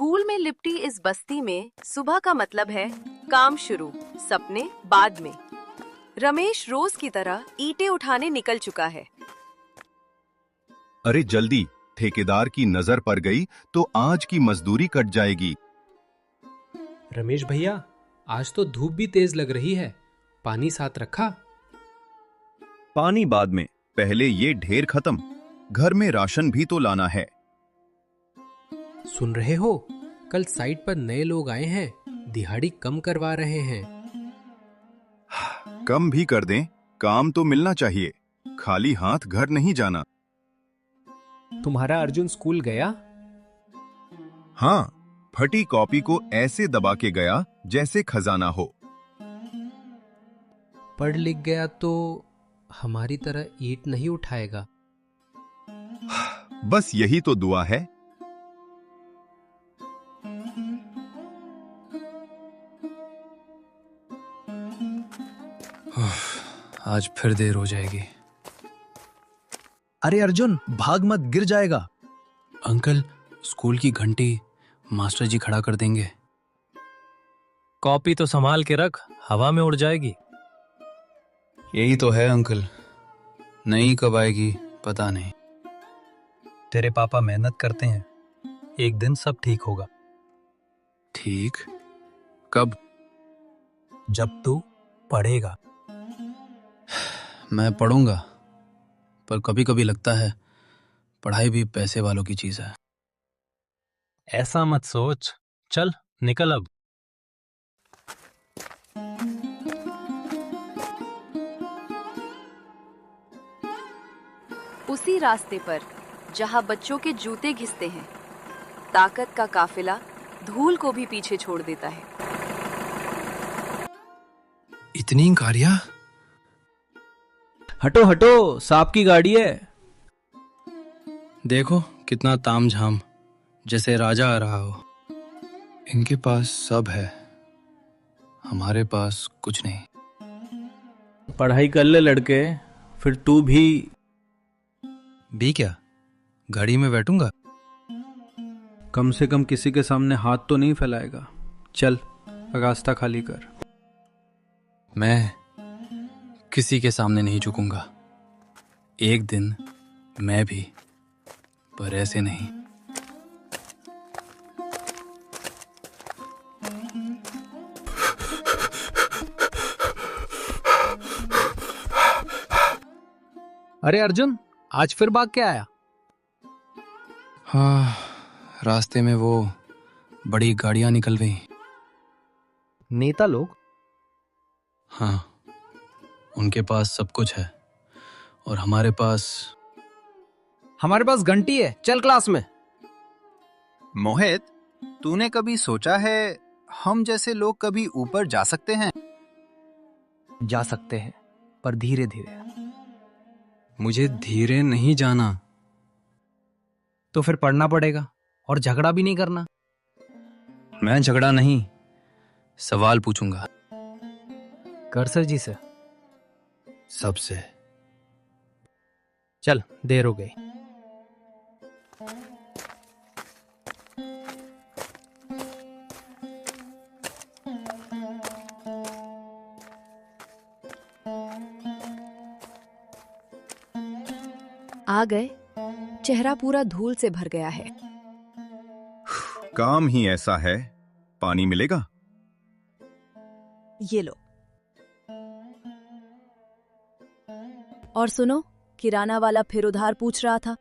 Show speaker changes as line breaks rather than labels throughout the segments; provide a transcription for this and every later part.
धूल में लिपटी इस बस्ती में सुबह का मतलब है काम शुरू, सपने बाद में। रमेश रोज की तरह ईंटें उठाने निकल चुका है।
अरे जल्दी, ठेकेदार की नजर पड़ गई तो आज की मजदूरी कट जाएगी।
रमेश भैया, आज तो धूप भी तेज लग रही है, पानी साथ रखा?
पानी बाद में, पहले ये ढेर खत्म। घर में राशन भी तो लाना है।
सुन रहे हो, कल साइट पर नए लोग आए हैं, दिहाड़ी कम करवा रहे हैं।
कम भी कर दें, काम तो मिलना चाहिए। खाली हाथ घर नहीं जाना।
तुम्हारा अर्जुन स्कूल गया?
हाँ, फटी कॉपी को ऐसे दबा के गया जैसे खजाना हो।
पढ़ लिख गया तो हमारी तरह ईंट नहीं उठाएगा।
बस यही तो दुआ है।
आज फिर देर हो जाएगी।
अरे अर्जुन, भाग मत, गिर जाएगा।
अंकल, स्कूल की घंटी मास्टर जी खड़ा कर देंगे।
कॉपी तो संभाल के रख, हवा में उड़ जाएगी।
यही तो है अंकल, नहीं कब आएगी पता नहीं।
तेरे पापा मेहनत करते हैं, एक दिन सब ठीक होगा।
ठीक? कब?
जब तू पढ़ेगा।
मैं पढ़ूंगा, पर कभी कभी लगता है पढ़ाई भी पैसे वालों की चीज है।
ऐसा मत सोच, चल निकल अब।
उसी रास्ते पर जहां बच्चों के जूते घिसते हैं, ताकत का काफिला धूल को भी पीछे छोड़ देता है।
इतनी गाड़ियां?
हटो हटो, सांप की गाड़ी है।
देखो कितना तामझाम, जैसे राजा आ रहा हो। इनके पास सब है, हमारे पास कुछ नहीं।
पढ़ाई कर ले लड़के, फिर तू भी
क्या गाड़ी में बैठूंगा?
कम से कम किसी के सामने हाथ तो नहीं फैलाएगा। चल, रास्ता खाली कर।
मैं किसी के सामने नहीं झुकूंगा। एक दिन मैं भी, पर ऐसे नहीं।
अरे अर्जुन, आज फिर भाग के आया?
हाँ, रास्ते में वो बड़ी गाड़ियां निकल गई।
नेता लोग?
हाँ, उनके पास सब कुछ है और हमारे पास
घंटी है। चल क्लास में।
मोहित, तूने कभी सोचा है हम जैसे लोग कभी ऊपर जा सकते हैं?
जा सकते हैं, पर धीरे धीरे।
मुझे धीरे नहीं जाना।
तो फिर पढ़ना पड़ेगा और झगड़ा भी नहीं करना।
मैं झगड़ा नहीं, सवाल पूछूंगा।
कर सर जी से।
सबसे।
चल, देर हो गई।
आ गए। चेहरा पूरा धूल से भर गया है।
काम ही ऐसा है। पानी मिलेगा?
ये लो। और सुनो, किराना वाला फिर उधार पूछ रहा था।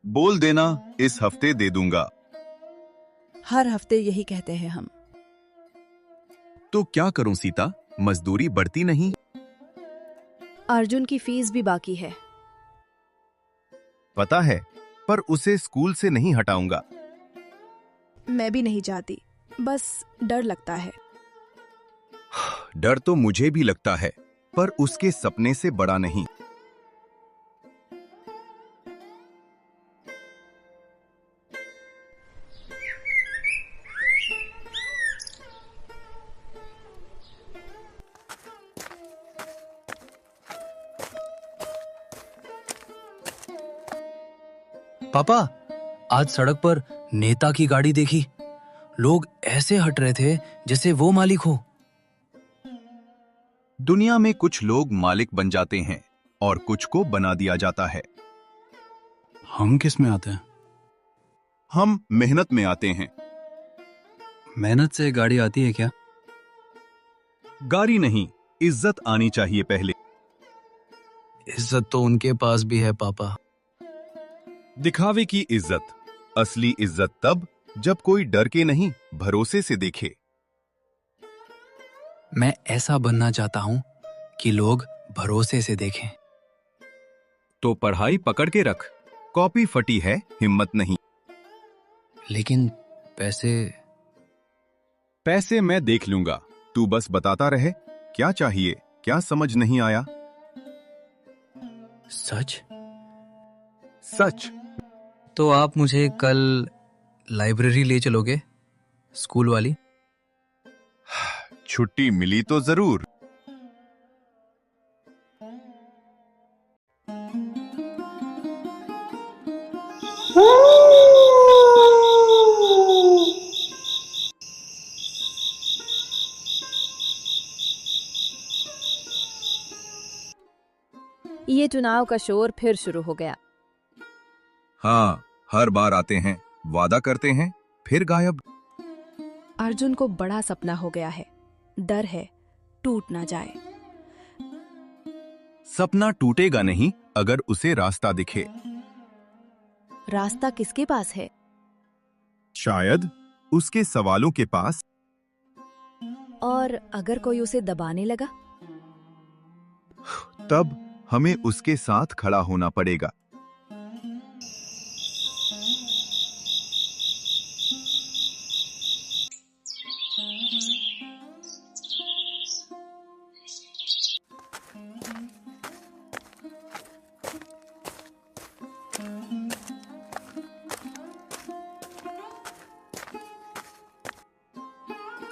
बोल देना, इस हफ्ते दे दूंगा।
हर हफ्ते यही कहते हैं हम।
तो क्या करूं सीता, मजदूरी बढ़ती नहीं।
अर्जुन की फीस भी बाकी है।
पता है, पर उसे स्कूल से नहीं हटाऊंगा।
मैं भी नहीं चाहती, बस डर लगता है।
डर तो मुझे भी लगता है, पर उसके सपने से बड़ा नहीं।
पापा,
आज सड़क पर नेता की गाड़ी देखी। लोग ऐसे हट रहे थे जैसे वो मालिक हो।
दुनिया में कुछ लोग मालिक बन जाते हैं और कुछ को बना दिया जाता है।
हम किस में आते हैं?
हम मेहनत में आते हैं।
मेहनत से गाड़ी आती है क्या?
गाड़ी नहीं, इज्जत आनी चाहिए पहले।
इज्जत तो उनके पास भी है पापा।
दिखावे की इज्जत, असली इज्जत तब जब कोई डर के नहीं, भरोसे से देखे।
मैं ऐसा बनना चाहता हूं कि लोग भरोसे से देखें।
तो पढ़ाई पकड़ के रख, कॉपी फटी है, हिम्मत नहीं।
लेकिन पैसे
मैं देख लूंगा, तू बस बताता रहे क्या चाहिए, क्या समझ नहीं आया।
सच?
सच।
तो आप मुझे कल लाइब्रेरी ले चलोगे, स्कूल वाली?
छुट्टी मिली तो जरूर।
ये चुनाव का शोर फिर शुरू हो गया।
हाँ, हर बार आते हैं, वादा करते हैं, फिर गायब।
अर्जुन को बड़ा सपना हो गया है, डर है टूट ना जाए।
सपना टूटेगा नहीं अगर उसे रास्ता दिखे।
रास्ता किसके पास है?
शायद उसके सवालों के पास।
और अगर कोई उसे दबाने लगा?
तब हमें उसके साथ खड़ा होना पड़ेगा।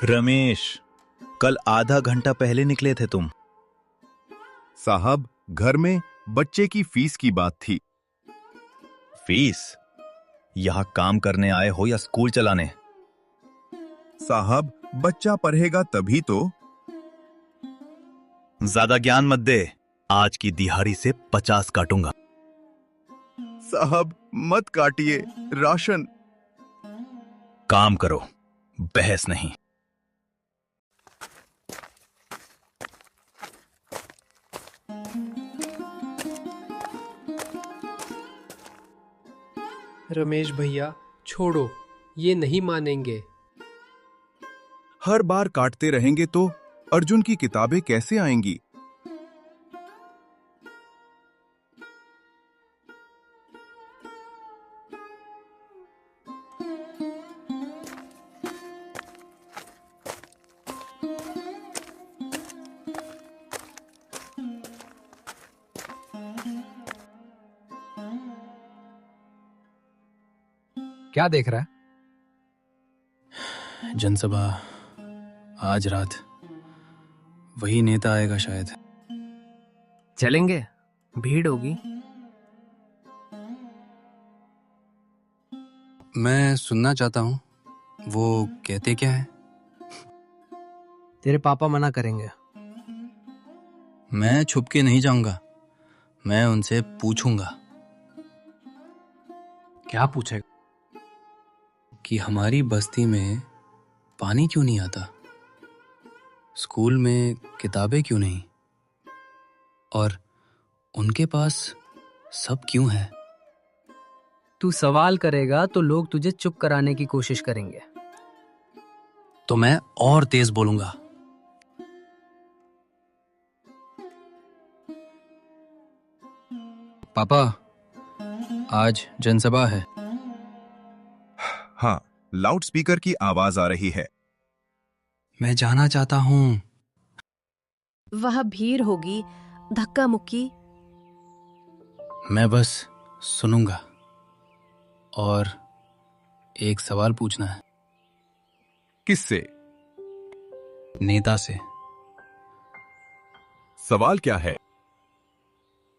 रमेश, कल आधा घंटा पहले निकले थे तुम।
साहब, घर में बच्चे की फीस की बात थी।
फीस? यहां काम करने आए हो या स्कूल चलाने?
साहब, बच्चा पढ़ेगा तभी तो।
ज्यादा ज्ञान मत दे, आज की दिहाड़ी से 50 काटूंगा।
साहब, मत काटिए, राशन।
काम करो, बहस नहीं।
रमेश भैया छोड़ो, ये नहीं मानेंगे।
हर बार काटते रहेंगे तो अर्जुन की किताबें कैसे आएंगी?
क्या देख रहा है? जनसभा आज रात। वही नेता आएगा शायद।
चलेंगे, भीड़ होगी।
मैं सुनना चाहता हूँ, वो कहते क्या है?
तेरे पापा मना करेंगे।
मैं छुप के नहीं जाऊंगा, मैं उनसे पूछूंगा।
क्या पूछेगा?
कि हमारी बस्ती में पानी क्यों नहीं आता, स्कूल में किताबें क्यों नहीं, और उनके पास सब क्यों है।
तू सवाल करेगा तो लोग तुझे चुप कराने की कोशिश करेंगे।
तो मैं और तेज बोलूंगा। पापा, आज जनसभा है।
हाँ, लाउडस्पीकर की आवाज आ रही है।
मैं जाना चाहता हूँ।
वह भीड़ होगी, धक्का मुक्की।
मैं बस सुनूंगा और एक सवाल पूछना है।
किससे?
नेता से।
सवाल क्या है?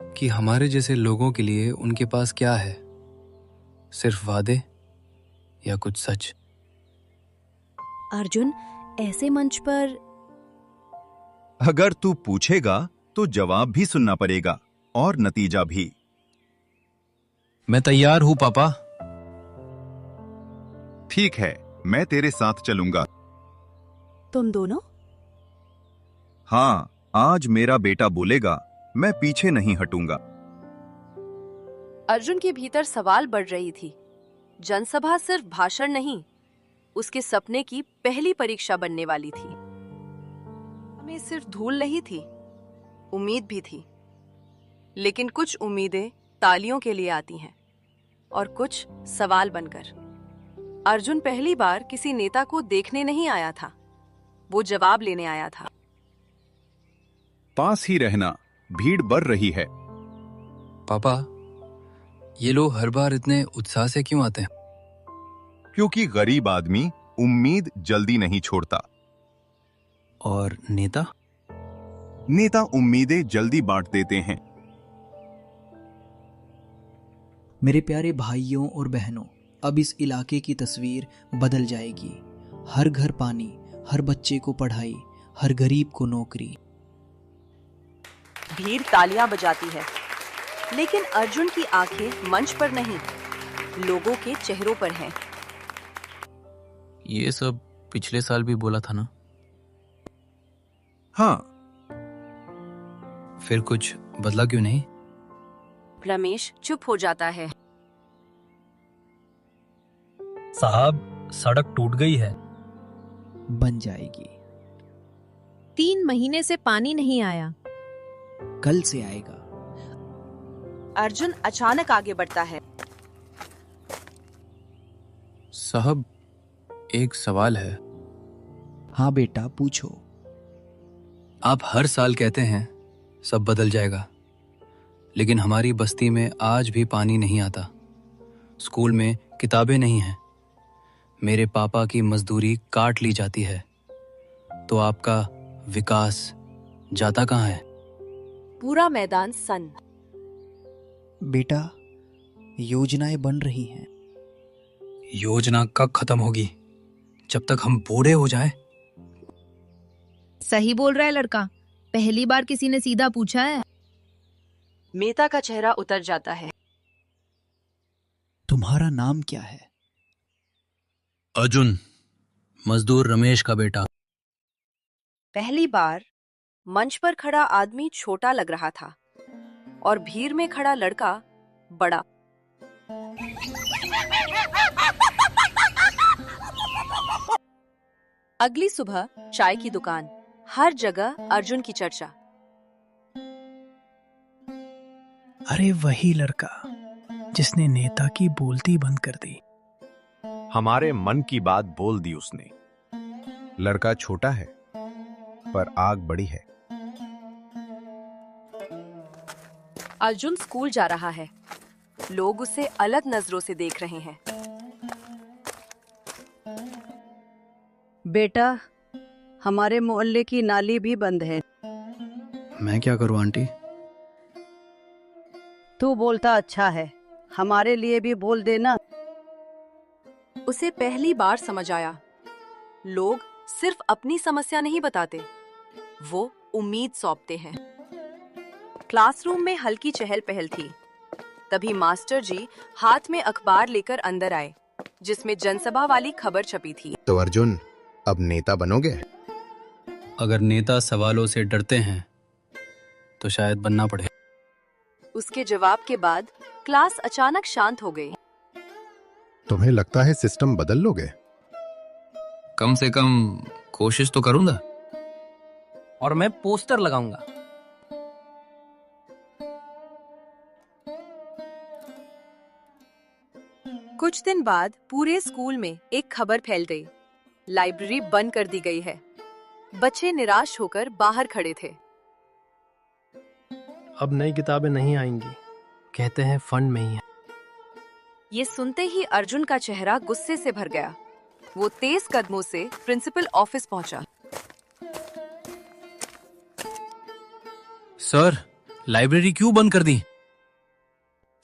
कि हमारे जैसे लोगों के लिए उनके पास क्या है सिर्फ वादे या कुछ सच?
अर्जुन, ऐसे मंच पर
अगर तू पूछेगा तो जवाब भी सुनना पड़ेगा और नतीजा भी।
मैं तैयार हूं पापा।
ठीक है, मैं तेरे साथ चलूंगा।
तुम दोनों?
हाँ, आज मेरा बेटा बोलेगा, मैं पीछे नहीं हटूंगा।
अर्जुन के भीतर सवाल बढ़ रही थी। जनसभा सिर्फ भाषण नहीं, उसके सपने की पहली परीक्षा बनने वाली थी। में सिर्फ धूल नहीं थी, उम्मीद भी थी। लेकिन कुछ उम्मीदें तालियों के लिए आती हैं और कुछ सवाल बनकर। अर्जुन पहली बार किसी नेता को देखने नहीं आया था, वो जवाब लेने आया था।
पास ही रहना, भीड़ बढ़ रही है।
पापा, ये लोग हर बार इतने उत्साह से क्यों आते हैं?
क्योंकि गरीब आदमी उम्मीद जल्दी नहीं छोड़ता।
और नेता?
नेता उम्मीदें जल्दी बांट देते हैं।
मेरे प्यारे भाइयों और बहनों, अब इस इलाके की तस्वीर बदल जाएगी। हर घर पानी, हर बच्चे को पढ़ाई, हर गरीब को नौकरी।
भीड़ तालियां बजाती है, लेकिन अर्जुन की आंखें मंच पर नहीं, लोगों के चेहरों पर हैं।
ये सब पिछले साल भी बोला था ना?
हाँ।
फिर कुछ बदला क्यों नहीं?
रमेश चुप हो जाता है।
साहब, सड़क टूट गई है।
बन जाएगी।
3 महीने से पानी नहीं आया।
कल से आएगा।
अर्जुन अचानक आगे बढ़ता है।
साहब, एक सवाल है।
हाँ बेटा, पूछो।
आप हर साल कहते हैं सब बदल जाएगा, लेकिन हमारी बस्ती में आज भी पानी नहीं आता। स्कूल में किताबें नहीं हैं। मेरे पापा की मजदूरी काट ली जाती है। तो आपका विकास जाता कहाँ है?
पूरा मैदान सन।
बेटा, योजनाएं बन रही हैं।
योजना कब खत्म होगी? जब तक हम बूढ़े हो जाएं?
सही बोल रहा है लड़का। पहली बार किसी ने सीधा पूछा है।
मेहता का चेहरा उतर जाता है।
तुम्हारा नाम क्या है?
अर्जुन, मजदूर रमेश का बेटा।
पहली बार मंच पर खड़ा आदमी छोटा लग रहा था और भीड़ में खड़ा लड़का बड़ा। अगली सुबह चाय की दुकान, हर जगह अर्जुन की चर्चा।
अरे वही लड़का जिसने नेता की बोलती बंद कर दी।
हमारे मन की बात बोल दी उसने। लड़का छोटा है पर आग बड़ी है।
अर्जुन स्कूल जा रहा है। लोग उसे अलग नजरों से देख रहे हैं।
बेटा, हमारे मोहल्ले की नाली भी बंद है।
मैं क्या करूं आंटी?
तू बोलता अच्छा है, हमारे लिए भी बोल देना।
उसे पहली बार समझ आया, लोग सिर्फ अपनी समस्या नहीं बताते, वो उम्मीद सौंपते हैं। क्लासरूम में हल्की चहल पहल थी। तभी मास्टर जी हाथ में अखबार लेकर अंदर आए, जिसमें जनसभा वाली खबर छपी थी।
तो अर्जुन, अब नेता बनोगे?
अगर नेता सवालों से डरते हैं तो शायद बनना पड़े।
उसके जवाब के बाद क्लास अचानक शांत हो गई।
तुम्हें लगता है सिस्टम बदल लोगे?
कम से कम कोशिश तो करूंगा।
और मैं पोस्टर लगाऊंगा।
कुछ दिन बाद पूरे स्कूल में एक खबर फैल गई। लाइब्रेरी बंद कर दी गई है। बच्चे निराश होकर बाहर खड़े थे।
अब नई किताबें नहीं आएंगी, कहते हैं फंड में ही है।
ये सुनते ही अर्जुन का चेहरा गुस्से से भर गया। वो तेज कदमों से प्रिंसिपल ऑफिस पहुंचा।
सर, लाइब्रेरी क्यों बंद कर दी?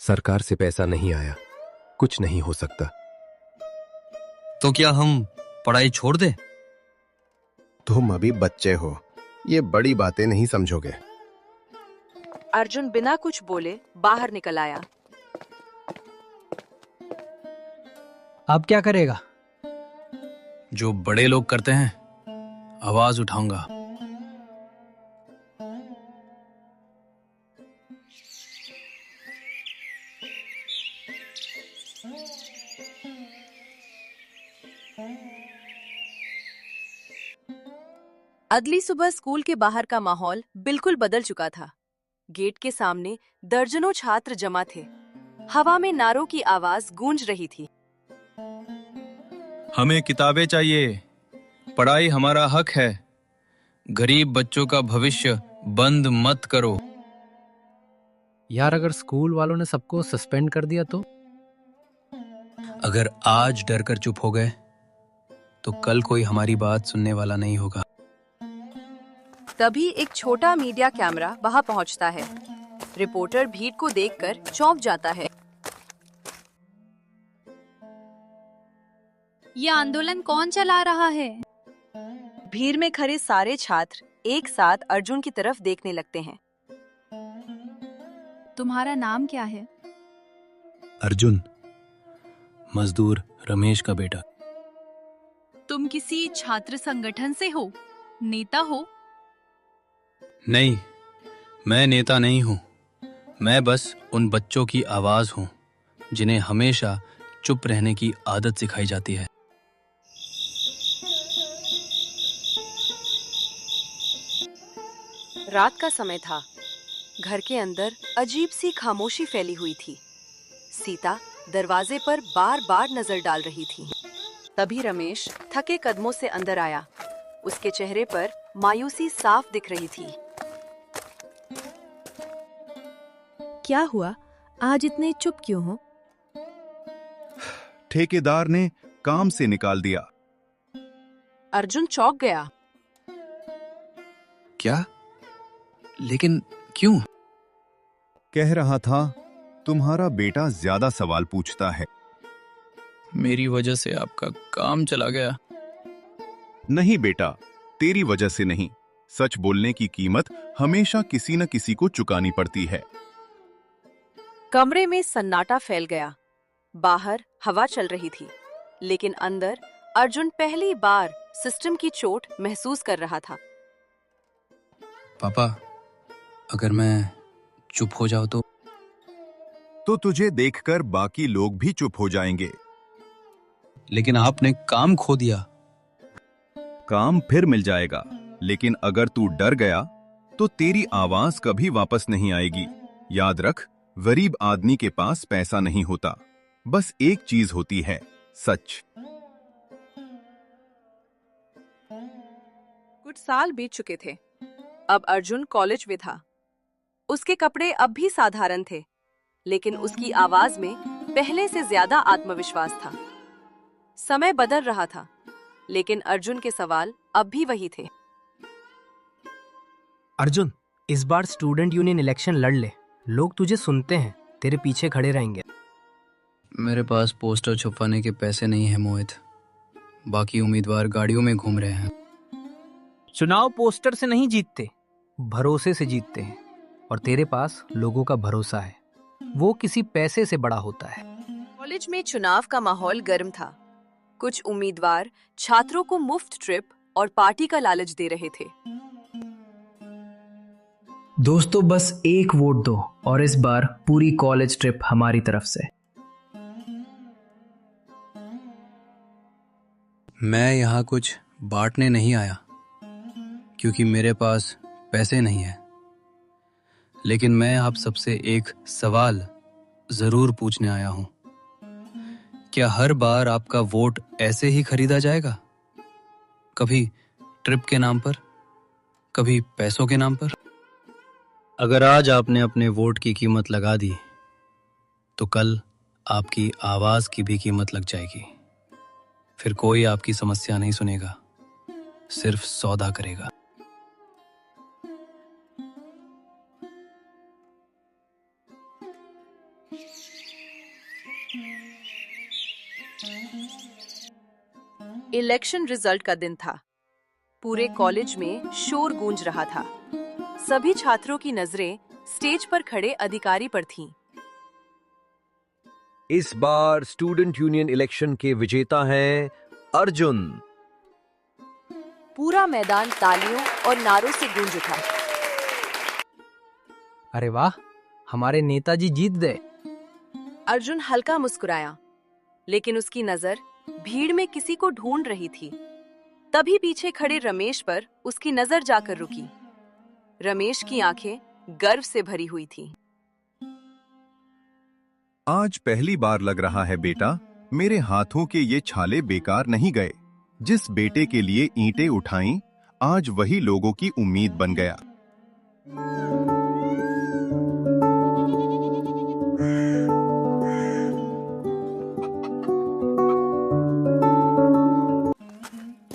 सरकार से पैसा नहीं आया, कुछ नहीं हो सकता।
तो क्या हम पढ़ाई छोड़ दें?
तुम अभी बच्चे हो, ये बड़ी बातें नहीं समझोगे।
अर्जुन बिना कुछ बोले बाहर निकल आया।
अब क्या करेगा?
जो बड़े लोग करते हैं, आवाज उठाऊंगा।
अगली सुबह स्कूल के बाहर का माहौल बिल्कुल बदल चुका था। गेट के सामने दर्जनों छात्र जमा थे। हवा में नारों की आवाज गूंज रही थी।
हमें किताबें चाहिए, पढ़ाई हमारा हक है, गरीब बच्चों का भविष्य बंद मत करो।
यार, अगर स्कूल वालों ने सबको सस्पेंड कर दिया तो?
अगर आज डर कर चुप हो गए तो कल कोई हमारी बात सुनने वाला नहीं होगा।
तभी एक छोटा मीडिया कैमरा वहां पहुंचता है। रिपोर्टर भीड़ को देखकर चौंक जाता है।
ये आंदोलन कौन चला रहा है?
भीड़ में खड़े सारे छात्र एक साथ अर्जुन की तरफ देखने लगते हैं।
तुम्हारा नाम क्या है?
अर्जुन, मजदूर रमेश का बेटा।
तुम किसी छात्र संगठन से हो? नेता हो?
नहीं, मैं नेता नहीं हूं। मैं बस उन बच्चों की आवाज हूं जिन्हें हमेशा चुप रहने की आदत सिखाई जाती है।
रात का समय था। घर के अंदर अजीब सी खामोशी फैली हुई थी। सीता दरवाजे पर बार बार नजर डाल रही थी। तभी रमेश थके कदमों से अंदर आया। उसके चेहरे पर मायूसी साफ दिख रही थी।
क्या हुआ? आज इतने चुप क्यों हो?
ठेकेदार ने काम से निकाल दिया।
अर्जुन चौंक गया।
क्या? लेकिन क्यों?
कह रहा था तुम्हारा बेटा ज्यादा सवाल पूछता है।
मेरी वजह से आपका काम चला गया।
नहीं बेटा, तेरी वजह से नहीं। सच बोलने की कीमत हमेशा किसी न किसी को चुकानी पड़ती है।
कमरे में सन्नाटा फैल गया। बाहर हवा चल रही थी, लेकिन अंदर अर्जुन पहली बार सिस्टम की चोट महसूस कर रहा था।
पापा, अगर मैं चुप हो जाऊं
तो तुझे देखकर बाकी लोग भी चुप हो जाएंगे।
लेकिन आपने काम खो दिया।
काम फिर मिल जाएगा, लेकिन अगर तू डर गया तो तेरी आवाज कभी वापस नहीं आएगी। याद रख, गरीब आदमी के पास पैसा नहीं होता, बस एक चीज होती है, सच।
कुछ साल बीत चुके थे। अब अर्जुन कॉलेज में था। उसके कपड़े अब भी साधारण थे, लेकिन उसकी आवाज में पहले से ज्यादा आत्मविश्वास था। समय बदल रहा था, लेकिन अर्जुन के सवाल अब भी वही थे।
अर्जुन, इस बार स्टूडेंट यूनियन इलेक्शन लड़ ले। लोग तुझे सुनते हैं, तेरे पीछे खड़े रहेंगे।
मेरे पास पोस्टर छुपवाने के पैसे नहीं है मोहित। बाकी उम्मीदवार गाड़ियों में घूम रहे हैं।
चुनाव पोस्टर से नहीं जीतते, भरोसे से जीतते हैं। और तेरे पास लोगों का भरोसा है, वो किसी पैसे से बड़ा होता है।
कॉलेज में चुनाव का माहौल गर्म था। कुछ उम्मीदवार छात्रों को मुफ्त ट्रिप और पार्टी का लालच दे रहे थे।
दोस्तों, बस एक वोट दो और इस बार पूरी कॉलेज ट्रिप हमारी तरफ से।
मैं यहाँ कुछ बांटने नहीं आया, क्योंकि मेरे पास पैसे नहीं है। लेकिन मैं आप सबसे एक सवाल जरूर पूछने आया हूं। क्या हर बार आपका वोट ऐसे ही खरीदा जाएगा? कभी ट्रिप के नाम पर, कभी पैसों के नाम पर? अगर आज आपने अपने वोट की कीमत लगा दी, तो कल आपकी आवाज की भी कीमत लग जाएगी। फिर कोई आपकी समस्या नहीं सुनेगा, सिर्फ सौदा करेगा।
इलेक्शन रिजल्ट का दिन था। पूरे कॉलेज में शोर गूंज रहा था। सभी छात्रों की नजरें स्टेज पर खड़े अधिकारी पर थीं।
इस बार स्टूडेंट यूनियन इलेक्शन के विजेता हैं अर्जुन।
पूरा मैदान तालियों और नारों से गूंज उठा।
अरे वाह, हमारे नेताजी जीत गए।
अर्जुन हल्का मुस्कुराया, लेकिन उसकी नजर भीड़ में किसी को ढूंढ रही थी। तभी पीछे खड़े रमेश पर उसकी नजर जाकर रुकी। रमेश की आंखें गर्व से भरी हुई थीं।
आज पहली बार लग रहा है बेटा, मेरे हाथों के ये छाले बेकार नहीं गए। जिस बेटे के लिए ईंटें उठाईं, आज वही लोगों की उम्मीद बन गया।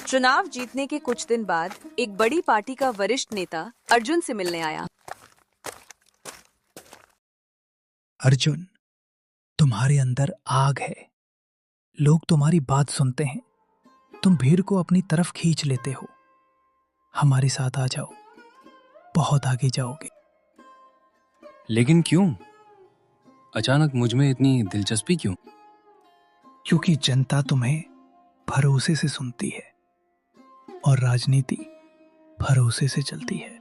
चुनाव जीतने के कुछ दिन बाद एक बड़ी पार्टी का वरिष्ठ नेता अर्जुन से मिलने आया।
अर्जुन, तुम्हारे अंदर आग है। लोग तुम्हारी बात सुनते हैं। तुम भीड़ को अपनी तरफ खींच लेते हो। हमारे साथ आ जाओ, बहुत आगे जाओगे।
लेकिन क्यों? अचानक मुझ में इतनी दिलचस्पी क्यों?
क्योंकि जनता तुम्हें भरोसे से सुनती है और राजनीति भरोसे से चलती है।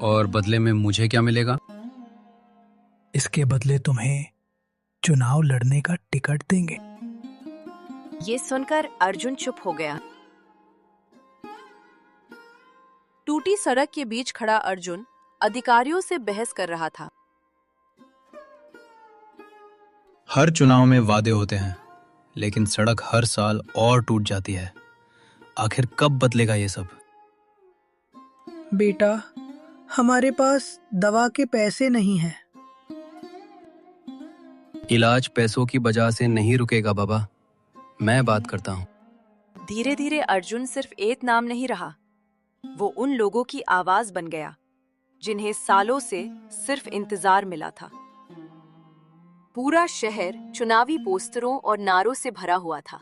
और बदले में मुझे क्या मिलेगा?
इसके बदले तुम्हें चुनाव लड़ने का टिकट देंगे।
ये सुनकर अर्जुन चुप हो गया। टूटी सड़क के बीच खड़ा अर्जुन अधिकारियों से बहस कर रहा था।
हर चुनाव में वादे होते हैं, लेकिन सड़क हर साल और टूट जाती है। आखिर कब बदलेगा ये सब?
बेटा, हमारे पास दवा के पैसे नहीं हैं।
इलाज पैसों की वजह से नहीं रुकेगा बाबा। मैं बात करता हूँ।
धीरे धीरे अर्जुन सिर्फ एक नाम नहीं रहा, वो उन लोगों की आवाज बन गया जिन्हें सालों से सिर्फ इंतजार मिला था। पूरा शहर चुनावी पोस्टरों और नारों से भरा हुआ था।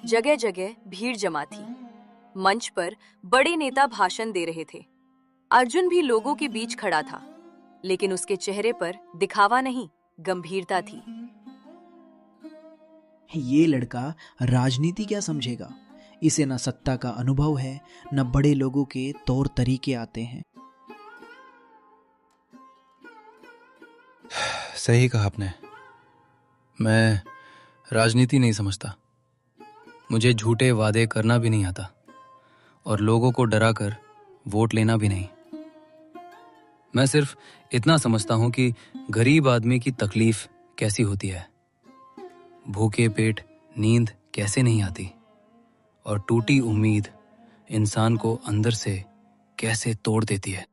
जगह जगह भीड़ जमा थी। मंच पर बड़े नेता भाषण दे रहे थे। अर्जुन भी लोगों के बीच खड़ा था, लेकिन उसके चेहरे पर दिखावा नहीं, गंभीरता थी।
ये लड़का राजनीति क्या समझेगा? इसे न सत्ता का अनुभव है, न बड़े लोगों के तौर तरीके आते हैं।
सही कहा आपने। मैं राजनीति नहीं समझता। मुझे झूठे वादे करना भी नहीं आता और लोगों को डराकर वोट लेना भी नहीं। मैं सिर्फ इतना समझता हूं कि गरीब आदमी की तकलीफ कैसी होती है, भूखे पेट नींद कैसे नहीं आती, और टूटी उम्मीद इंसान को अंदर से कैसे तोड़ देती है।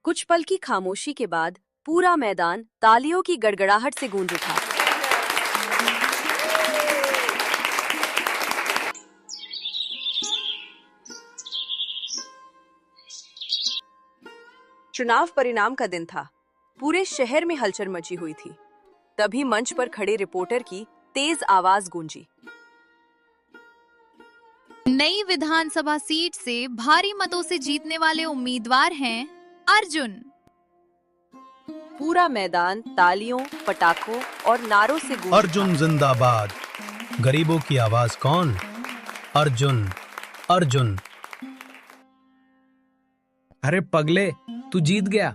कुछ पल की खामोशी के बाद पूरा मैदान तालियों की गड़गड़ाहट से गूंज उठा। चुनाव परिणाम का दिन था। पूरे शहर में हलचल मची हुई थी। तभी मंच पर खड़े रिपोर्टर की तेज आवाज गूंजी।
नई विधानसभा सीट से भारी मतों से जीतने वाले उम्मीदवार हैं अर्जुन।
पूरा मैदान तालियों, पटाखों और नारों से गूंजा।
अर्जुन जिंदाबाद। गरीबों की आवाज कौन? अर्जुन, अर्जुन।
अरे पगले, तू जीत गया।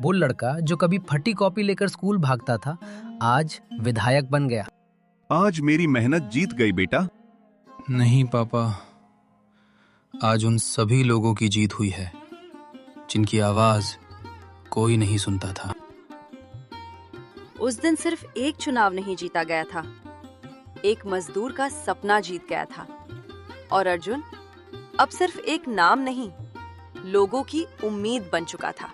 वो लड़का जो कभी फटी कॉपी लेकर स्कूल भागता था, आज विधायक बन गया।
आज मेरी मेहनत जीत गई बेटा।
नहीं पापा, आज उन सभी लोगों की जीत हुई है जिनकी आवाज कोई नहीं सुनता था।
उस दिन सिर्फ एक चुनाव नहीं जीता गया था, एक मजदूर का सपना जीत गया था। और अर्जुन अब सिर्फ एक नाम नहीं, लोगों की उम्मीद बन चुका था।